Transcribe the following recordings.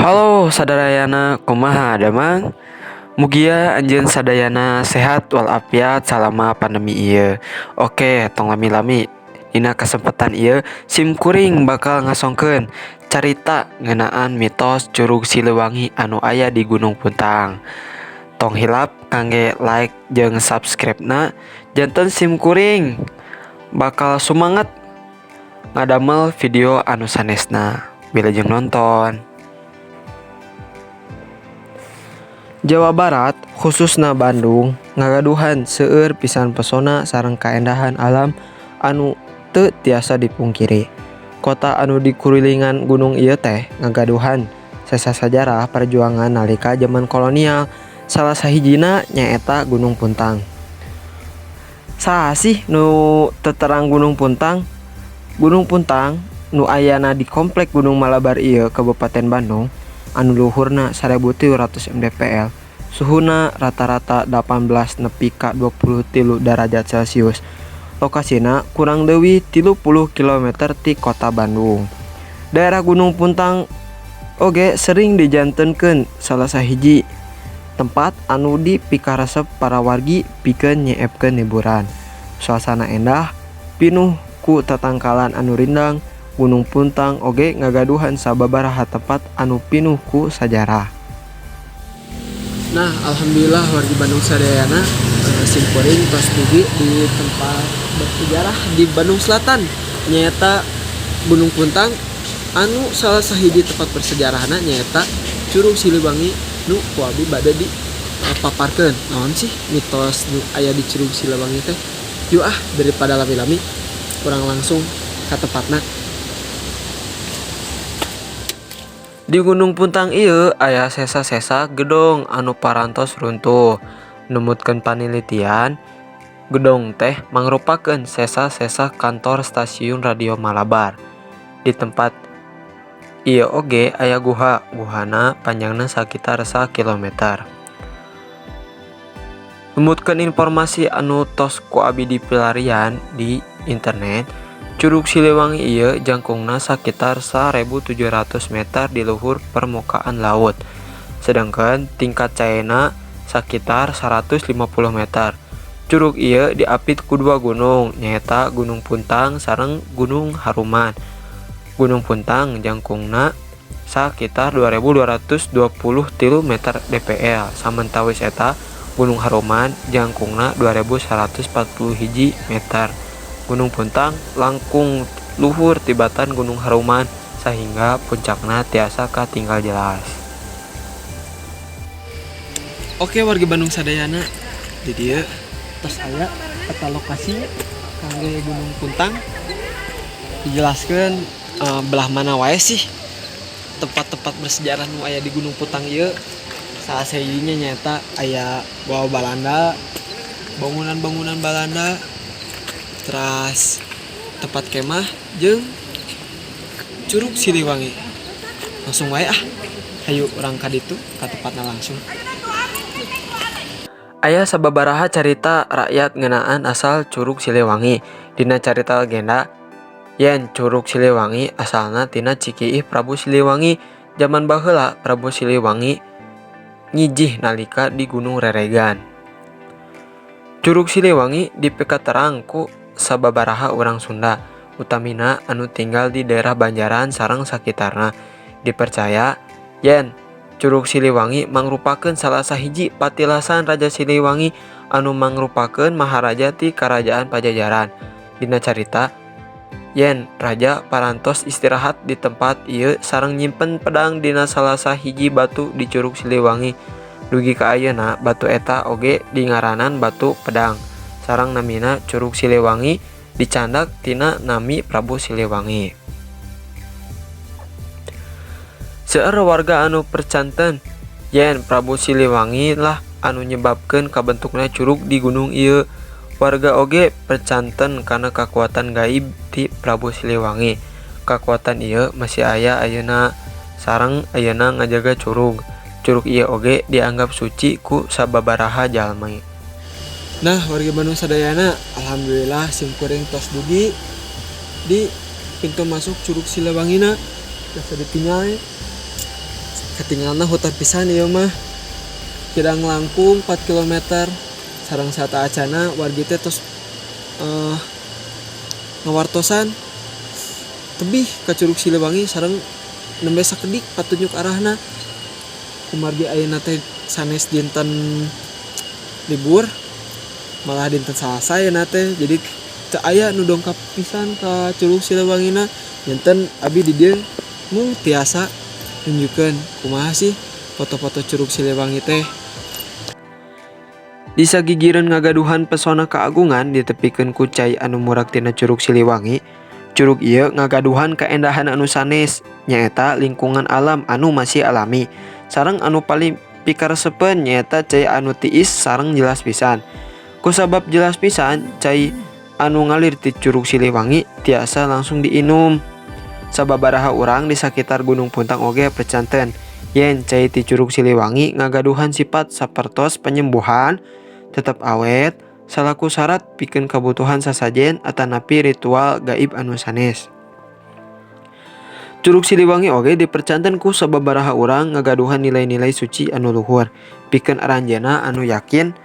Halo sadayana kumaha damang. Mugia anjeun sadayana sehat walafiat selama pandemi ieu. Oke, tong lami-lami. Dina kesempatan ieu sim kuring bakal ngasongkeun carita ngeunaan mitos Curug Siliwangi anu aya di Gunung Puntang. Tong hilap kangge like jeung subscribe-na janten sim kuring bakal sumanget ngadamel video anu sanesna. Wilujeng nonton. Jawa Barat, khususna Bandung, ngagaduhan seueur pisan pesona sareng kaendahan alam anu teu tiasa dipungkiri. Kota anu dikulilingan gunung ieu teh ngagaduhan sesa sajarah perjuangan nalika zaman kolonial. Salah sahijina nyaeta Gunung Puntang. Saha sih nu teu terang Gunung Puntang? Gunung Puntang nu ayana di komplek Gunung Malabar ieu Kabupaten Bandung anu luhurna 1700 mdpl, suhuna rata-rata 18 nepi ka 23 derajat Celcius. Lokasina kurang leuwih 30 km ti kota Bandung. Daerah Gunung Puntang oge sering dijantenkeun salah sahiji tempat anu dipikaresep para wargi pikeun nyeepkeun liburan. Suasana endah, pinuh ku tatangkalan anu rindang. Gunung Puntang oge ngagaduhan sababaraha tempat anu pinuh ku sajarah. Nah, alhamdulillah wargi Bandung sadayana sim kuring tos dugi di tempat bersejarah di Bandung Selatan nyaeta Gunung Puntang anu salah sahiji tempat bersejarahna nyaeta Curug Siliwangi nu ku abi bade di paparkeun. Naon sih mitos nu aya di Curug Siliwangi teh? Yuk daripada lami-lami kurang langsung ka tempatna. Di Gunung Puntang ieu aya sesa-sesa gedong anu parantos runtuh. Numutkeun panelitian, gedong teh mangrupakeun sesa-sesa kantor stasiun radio Malabar. Di tempat ieu oge aya guha, guhana panjangna sakitar 1 kilometer. Numutkeun informasi anu tos ku abi dipilarian di internet, Curug Siliwangi ieu jangkungna sakitar 1700 meter di luhur permukaan laut. Sedangkan tingkat caena sakitar 150 meter. Curug ieu diapit ku dua gunung, nyaeta Gunung Puntang sareng Gunung Haruman. Gunung Puntang jangkungna sakitar 2223 meter dpl, samentawis eta Gunung Haruman jangkungna 2141 meter. Gunung Puntang langkung luhur tibatan Gunung Haruman sehingga puncakna tiasa katinggal jelas. Oke wargi Bandung sadayana, di dieu tos aya peta lokasi kangge Gunung Puntang. Dijelaskeun belah mana wae sih tempat-tempat bersejarah nu aya di Gunung Puntang ieu. Salah sahijinya nyata aya Gua Balanda, bangunan-bangunan Balanda, teras tempat kemah jeung Curug Siliwangi. Langsung wae hayu urang ka ditu ka tempatna langsung. Aya sababaraha carita rakyat ngeunaan asal Curug Siliwangi. Dina carita legenda yen Curug Siliwangi asalna tina Cikiih Prabu Siliwangi. Zaman baheula Prabu Siliwangi ngijih nalika di Gunung Reregan. Curug Siliwangi dipikaterang ku sababaraha urang Sunda, utamina anu tinggal di daerah Banjaran sareng sakitarna. Dipercaya yen Curug Siliwangi mangrupakeun salah sahiji patilasan Raja Siliwangi anu mangrupakeun maharaja ti Karajaan Pajajaran. Dina carita yen raja parantos istirahat di tempat ieu sareng nyimpen pedang dina salah sahiji batu di Curug Siliwangi. Dugi ka ayeuna batu eta oge dingaranan Batu Pedang. Sarang namina Curug Siliwangi dicandak tina nami Prabu Siliwangi. Seueur warga anu percanten yen Prabu Siliwangi lah anu nyebabkeun kabentukna curug di gunung ieu. Warga oge percanten kana kakuatan gaib ti Prabu Siliwangi. Kakuatan ieu masih aya ayeuna sareng ayeuna ngajaga curug. Curug ieu oge dianggap suci ku sababaraha jalmi. Nah, warga Bandung sadayana, alhamdulillah sim kuring tos dugi di pintu masuk Curug Siliwangina. Biasa ditinggal ketinggalan hutan pisan ieu mah kirang langkung 4 km sareng sata acana wargi teh tos ngawartosan tebih ka Curug Siliwangi sareng nembe sakedik patunjuk arahna kumargi ayeuna teh sanes dinten libur malah dinten Salasa ayeuna teh jadi teu aya nu dongkap pisan ka Curug Siliwangina nenten abi di dieu mung tiasa nunjukkeun kumaha sih foto-foto Curug Siliwangi teh. Di sagigireun ngagaduhan pesona keagungan ditepikeun ku cai anu murag tina Curug Siliwangi. Curug ieu ngagaduhan kaendahan anu sanes nyaeta lingkungan alam anu masih alami sareng anu paling pikaresepeun nyaeta cai anu tiis sareng jelas pisan. Kusabab jelas pisan cai anu ngalir ti Curug Siliwangi tiasa langsung diinum. Sababaraha urang di sakitar Gunung Puntang oge percanten yen cai ti Curug Siliwangi ngagaduhan sifat sapertos penyembuhan, tetap awet, salaku syarat pikeun kabutuhan sasajen atanapi ritual gaib anu sanes. Curug Siliwangi oge dipercanten ku sababaraha urang ngagaduhan nilai-nilai suci anu luhur, pikeun aranjeunna anu yakin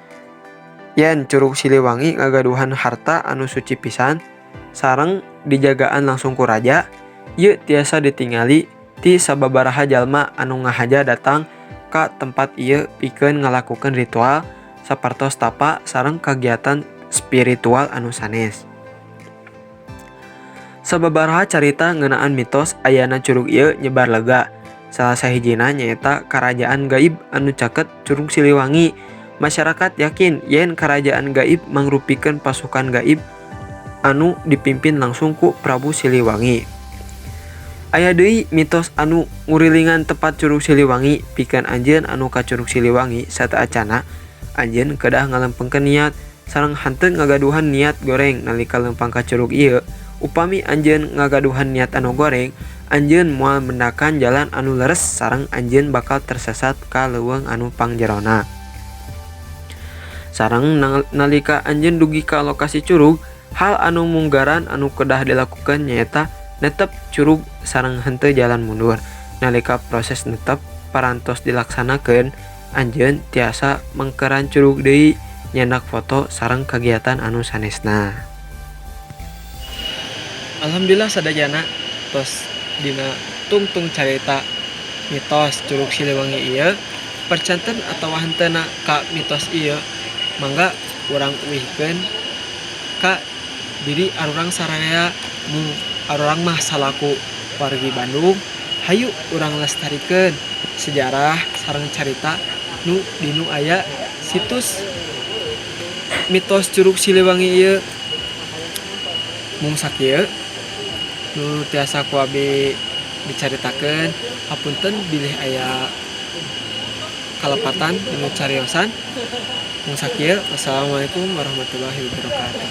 yen Curug Siliwangi ngagaduhan harta anu suci pisan sareng dijagaan langsung ku raja. Ieu tiasa ditingali ti sababaraha jalma anu ngahaja datang ka tempat ieu pikeun ngalakukeun ritual sapertos tapa sareng kagiatan spiritual anu sanes. Sababaraha carita ngeunaan mitos ayana curug ieu nyebar lega. Salah sahijina nyaeta karajaan gaib anu caket Curug Siliwangi. Masyarakat yakin yen karajaan gaib mangrupikeun pasukan gaib anu dipimpin langsung ku Prabu Siliwangi. Aya deui mitos anu ngurilingan tepat Curug Siliwangi pikeun anjeun anu ka Curug Siliwangi sata acana anjeun kedah ngalempengkeun niat sareng henteu ngagaduhan niat goreng nalika lempang ka curug ieu. Upami anjeun ngagaduhan niat anu goreng, anjeun moal mendakan jalan anu leres sareng anjeun bakal tersesat ka leuweung anu pangjerona. Sareng nalika anjeun dugi ka lokasi curug, hal anu munggaran anu kedah dilakukeun nyaeta netep curug sareng henteu jalan mundur. Nalika proses netep parantos dilaksanakeun, anjeun tiasa mengkeran curug deui nyandak foto sareng kegiatan anu sanesna. Alhamdulillah sadayana tos dina tungtung carita mitos Curug Siliwangi ieu percanten atawa henteuna ka mitos ieu mangga urang uwihkeun ka diri arurang sararea mung arurang mah salaku wargi Bandung hayu urang lestarikeun sejarah sareng carita nu dinu aya situs mitos Curug Siliwangi ieu. Mung sakieu nu tiasa ku abi dicaritakeun, hapunten bilih aya kalepatan dinu cariosan. Mung sakieu, wassalamualaikum warahmatullahi wabarakatuh.